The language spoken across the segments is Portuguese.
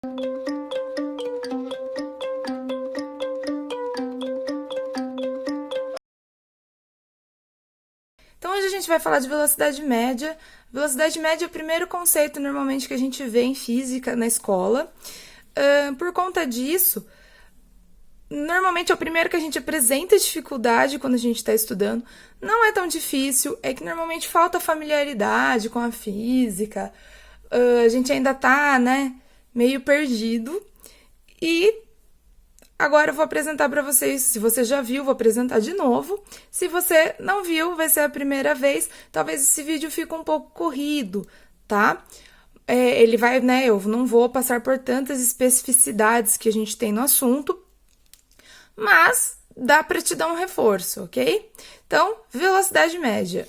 Então, hoje a gente vai falar de velocidade média. Velocidade média é o primeiro conceito, normalmente, que a gente vê em física na escola. Por conta disso, normalmente é o primeiro que a gente apresenta dificuldade quando a gente está estudando. Não é tão difícil, é que normalmente falta familiaridade com a física. A gente ainda tá, né, meio perdido. E agora eu vou apresentar para vocês. Se você já viu, vou apresentar de novo. Se você não viu, vai ser a primeira vez. Talvez esse vídeo fique um pouco corrido, tá? Ele vai, né? Eu não vou passar por tantas especificidades que a gente tem no assunto, mas dá para te dar um reforço, ok? Então, velocidade média.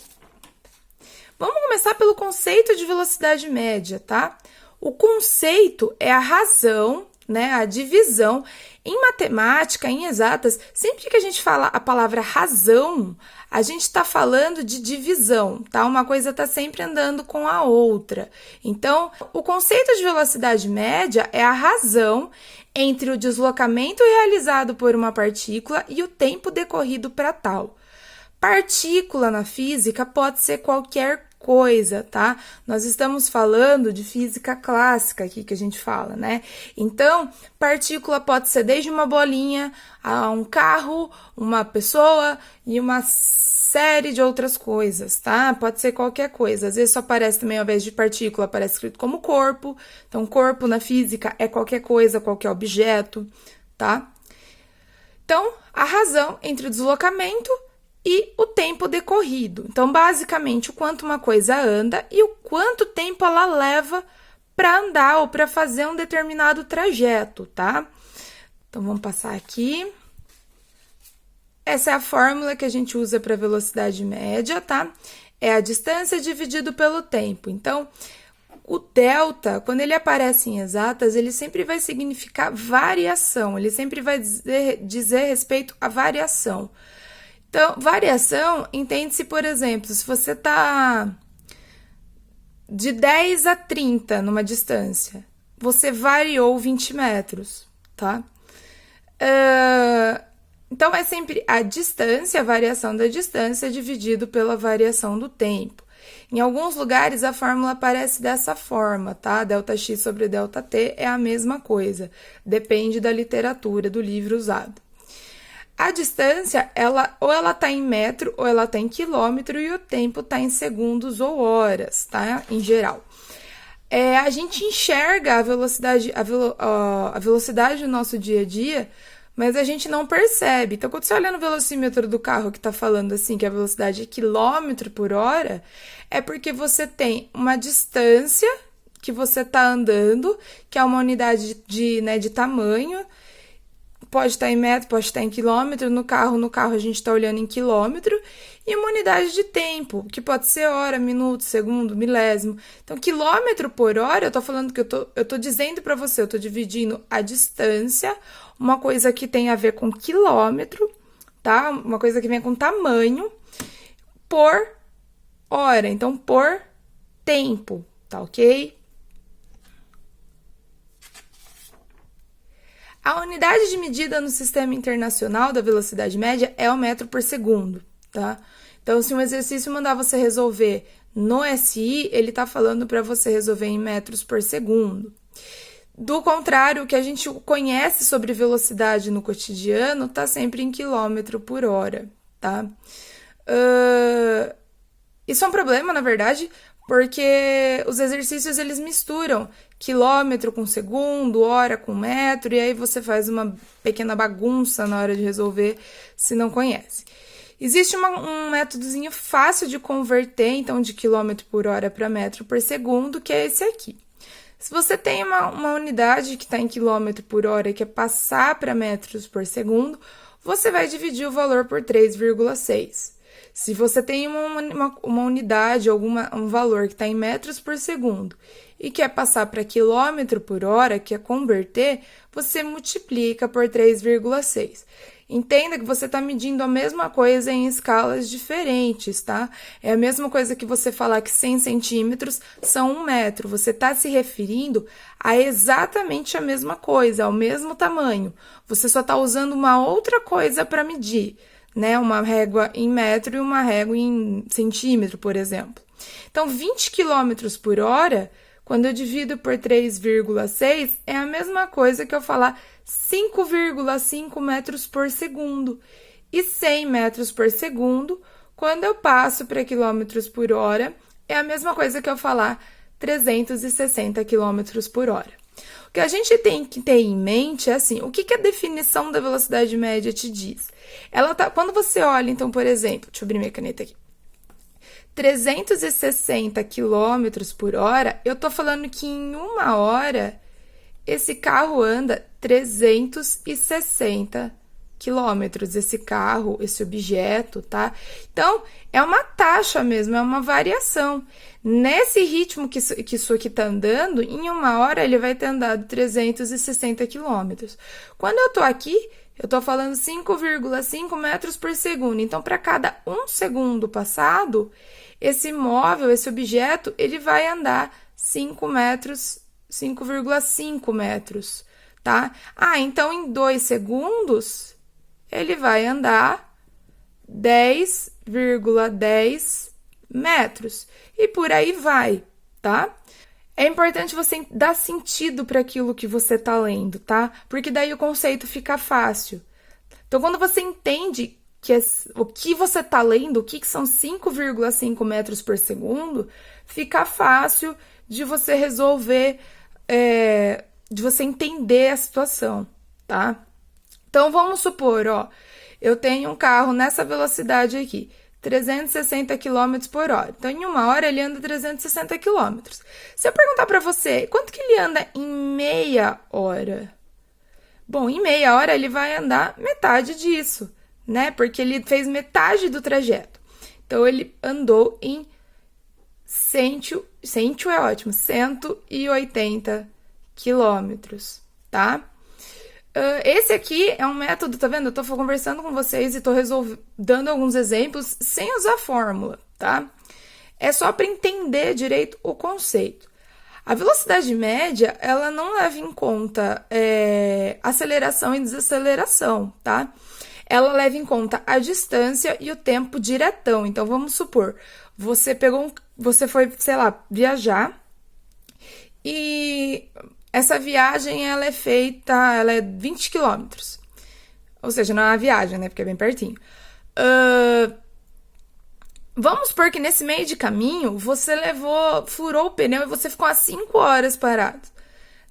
Vamos começar pelo conceito de velocidade média, tá? O conceito é a razão, né, a divisão. Em matemática, em exatas, sempre que a gente fala a palavra razão, a gente está falando de divisão, tá? Uma coisa está sempre andando com a outra. Então, o conceito de velocidade média é a razão entre o deslocamento realizado por uma partícula e o tempo decorrido para tal. Partícula na física pode ser qualquer coisa, tá? Nós estamos falando de física clássica aqui que a gente fala, né? Então, partícula pode ser desde uma bolinha a um carro, uma pessoa e uma série de outras coisas, tá? Pode ser qualquer coisa. Às vezes só aparece também, ao invés de partícula, aparece escrito como corpo. Então, corpo na física é qualquer coisa, qualquer objeto, tá? Então, a razão entre o deslocamento e o tempo decorrido. Então, basicamente, o quanto uma coisa anda e o quanto tempo ela leva para andar ou para fazer um determinado trajeto, tá? Então, vamos passar aqui. Essa é a fórmula que a gente usa para velocidade média, tá? É a distância dividido pelo tempo. Então, o delta, quando ele aparece em exatas, ele sempre vai significar variação, ele sempre vai dizer respeito à variação. Então, variação entende-se, por exemplo, se você está de 10 a 30 numa distância, você variou 20 metros, tá? Então, é sempre a distância, a variação da distância, dividido pela variação do tempo. Em alguns lugares, a fórmula aparece dessa forma, tá? ΔX sobre ΔT é a mesma coisa, depende da literatura, do livro usado. A distância, ou ela está em metro, ou ela está em quilômetro, e o tempo está em segundos ou horas, tá? Em geral. A gente enxerga a velocidade, a velocidade do nosso dia a dia, mas a gente não percebe. Então, quando você olha no velocímetro do carro que está falando assim, que a velocidade é quilômetro por hora, é porque você tem uma distância que você está andando, que é uma unidade de tamanho. Pode estar em metro, pode estar em quilômetro. No carro a gente está olhando em quilômetro. E uma unidade de tempo, que pode ser hora, minuto, segundo, milésimo. Então, quilômetro por hora, eu estou falando que eu tô dizendo para você, eu estou dividindo a distância, uma coisa que tem a ver com quilômetro, tá? Uma coisa que vem com tamanho, por hora. Então, por tempo, tá ok? A unidade de medida no Sistema Internacional da Velocidade Média é o metro por segundo, tá? Então, se um exercício mandar você resolver no SI, ele está falando para você resolver em metros por segundo. Do contrário, o que a gente conhece sobre velocidade no cotidiano está sempre em quilômetro por hora, tá? Isso é um problema, na verdade, porque os exercícios eles misturam quilômetro com segundo, hora com metro, e aí você faz uma pequena bagunça na hora de resolver se não conhece. Existe um métodozinho fácil de converter, então, de quilômetro por hora para metro por segundo, que é esse aqui. Se você tem uma unidade que está em quilômetro por hora e quer passar para metros por segundo, você vai dividir o valor por 3,6. Se você tem uma unidade, um valor que está em metros por segundo e quer passar para quilômetro por hora, quer converter, você multiplica por 3,6. Entenda que você está medindo a mesma coisa em escalas diferentes, tá? É a mesma coisa que você falar que 100 centímetros são 1 metro. Você está se referindo a exatamente a mesma coisa, ao mesmo tamanho. Você só está usando uma outra coisa para medir, né? Uma régua em metro e uma régua em centímetro, por exemplo. Então, 20 quilômetros por hora, quando eu divido por 3,6, é a mesma coisa que eu falar 5,5 metros por segundo. E 100 metros por segundo, quando eu passo para quilômetros por hora, é a mesma coisa que eu falar 360 quilômetros por hora. O que a gente tem que ter em mente é assim, o que a definição da velocidade média te diz? Quando você olha, então, por exemplo, deixa eu abrir minha caneta aqui, 360 quilômetros por hora, eu tô falando que em 1 hora esse carro anda 360 quilômetros, esse carro, esse objeto, tá? Então, é uma taxa mesmo, é uma variação. Nesse ritmo que isso aqui tá andando, em 1 hora ele vai ter andado 360 quilômetros. Quando eu tô aqui, eu tô falando 5,5 metros por segundo. Então, para cada 1 segundo passado, esse móvel, esse objeto, ele vai andar 5,5 metros, tá? Então em 2 segundos, ele vai andar 10,10 metros. E por aí vai, tá? É importante você dar sentido para aquilo que você tá lendo, tá? Porque daí o conceito fica fácil. Então, quando você entende que o que você está lendo, o que são 5,5 metros por segundo, fica fácil de você resolver, de você entender a situação, tá? Então, vamos supor, ó, eu tenho um carro nessa velocidade aqui, 360 km por hora. Então, em 1 hora, ele anda 360 km. Se eu perguntar para você, quanto que ele anda em meia hora? Bom, em meia hora, ele vai andar metade disso, né? Porque ele fez metade do trajeto. Então, ele andou em 180 quilômetros, tá? Esse aqui é um método, tá vendo? Eu tô conversando com vocês e tô dando alguns exemplos sem usar fórmula, tá? É só para entender direito o conceito. A velocidade média, ela não leva em conta aceleração e desaceleração, tá? Ela leva em conta a distância e o tempo diretão. Então, vamos supor, você foi, sei lá, viajar e essa viagem, ela é 20 quilômetros. Ou seja, não é uma viagem, né? Porque é bem pertinho. Vamos supor que nesse meio de caminho, você furou o pneu e você ficou às 5 horas parado.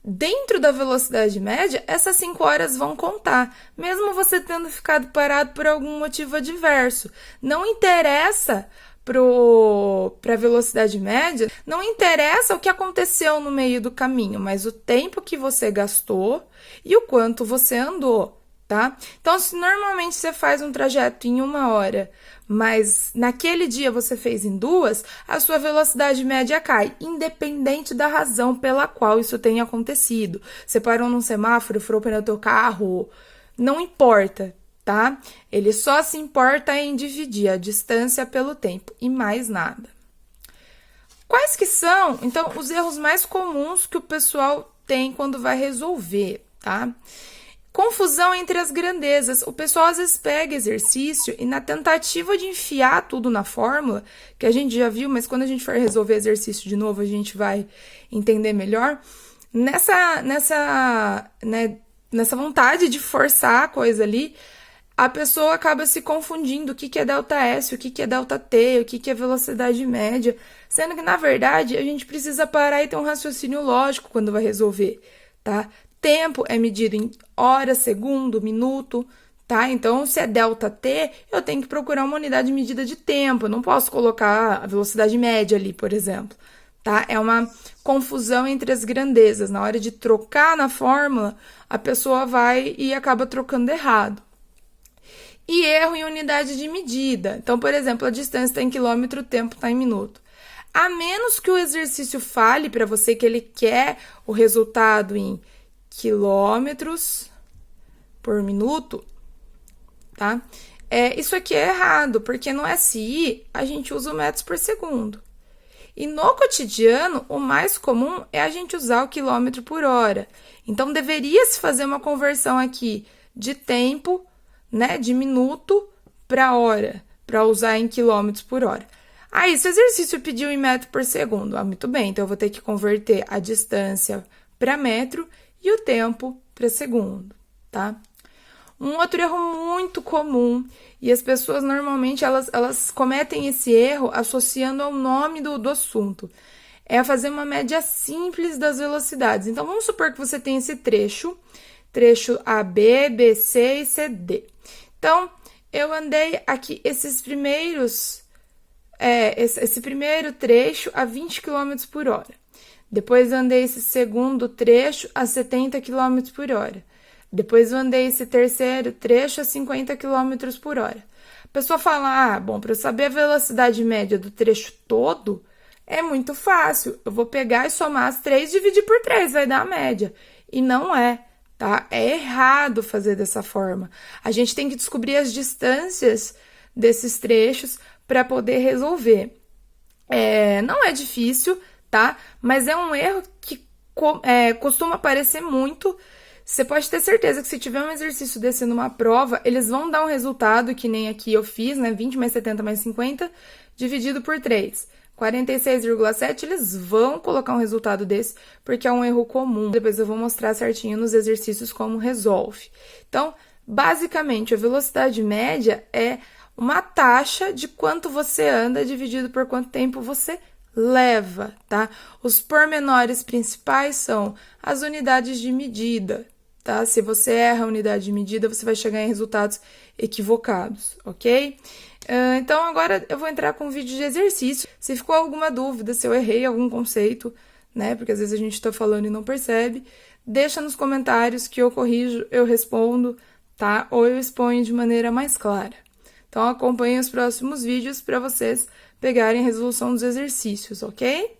Dentro da velocidade média, essas 5 horas vão contar, mesmo você tendo ficado parado por algum motivo adverso. Não interessa para a velocidade média, não interessa o que aconteceu no meio do caminho, mas o tempo que você gastou e o quanto você andou, tá? Então, se normalmente você faz um trajeto em 1 hora, mas naquele dia você fez em 2, a sua velocidade média cai, independente da razão pela qual isso tenha acontecido. Você parou num semáforo, furou o pneu do teu carro, não importa, tá? Ele só se importa em dividir a distância pelo tempo e mais nada. Quais que são, então, os erros mais comuns que o pessoal tem quando vai resolver, tá? Confusão entre as grandezas. O pessoal às vezes pega exercício e na tentativa de enfiar tudo na fórmula, que a gente já viu, mas quando a gente for resolver exercício de novo, a gente vai entender melhor. Nessa vontade de forçar a coisa ali, a pessoa acaba se confundindo o que é ΔS, o que é ΔT, o que é velocidade média, sendo que, na verdade, a gente precisa parar e ter um raciocínio lógico quando vai resolver, tá? Tempo é medido em hora, segundo, minuto, tá? Então, se é ΔT, eu tenho que procurar uma unidade de medida de tempo, eu não posso colocar a velocidade média ali, por exemplo, tá? É uma confusão entre as grandezas. Na hora de trocar na fórmula, a pessoa vai e acaba trocando errado. E erro em unidade de medida. Então, por exemplo, a distância está em quilômetro, o tempo está em minuto. A menos que o exercício fale para você que ele quer o resultado em quilômetros por minuto, tá? Isso aqui é errado, porque no SI a gente usa o metros por segundo. E no cotidiano, o mais comum é a gente usar o quilômetro por hora. Então, deveria se fazer uma conversão aqui de tempo, né, de minuto para hora, para usar em quilômetros por hora. Aí, esse exercício pediu em metro por segundo. Muito bem, então eu vou ter que converter a distância para metro e o tempo para segundo, tá? Um outro erro muito comum, e as pessoas normalmente elas cometem esse erro associando ao nome do assunto, é fazer uma média simples das velocidades. Então, vamos supor que você tem esse trecho AB, BC e CD. Então, eu andei aqui esse primeiro trecho a 20 km por hora. Depois, eu andei esse segundo trecho a 70 km por hora. Depois eu andei esse terceiro trecho a 50 km por hora. A pessoa fala, bom, para eu saber a velocidade média do trecho todo, é muito fácil. Eu vou pegar e somar as 3 e dividir por 3, vai dar a média. E não é, tá? É errado fazer dessa forma. A gente tem que descobrir as distâncias desses trechos para poder resolver. Não é difícil, tá? Mas é um erro que costuma aparecer muito. Você pode ter certeza que se tiver um exercício desse numa prova, eles vão dar um resultado, que nem aqui eu fiz, né? 20 mais 70 mais 50, dividido por 3. 46,7, eles vão colocar um resultado desse, porque é um erro comum. Depois eu vou mostrar certinho nos exercícios como resolve. Então, basicamente, a velocidade média é uma taxa de quanto você anda dividido por quanto tempo você leva, tá? Os pormenores principais são as unidades de medida, tá? Se você erra a unidade de medida, você vai chegar em resultados equivocados, ok? Então, agora eu vou entrar com um vídeo de exercício. Se ficou alguma dúvida, se eu errei algum conceito, né? Porque às vezes a gente tá falando e não percebe, deixa nos comentários que eu corrijo, eu respondo, tá? Ou eu exponho de maneira mais clara. Então, acompanhe os próximos vídeos para vocês pegarem a resolução dos exercícios, ok?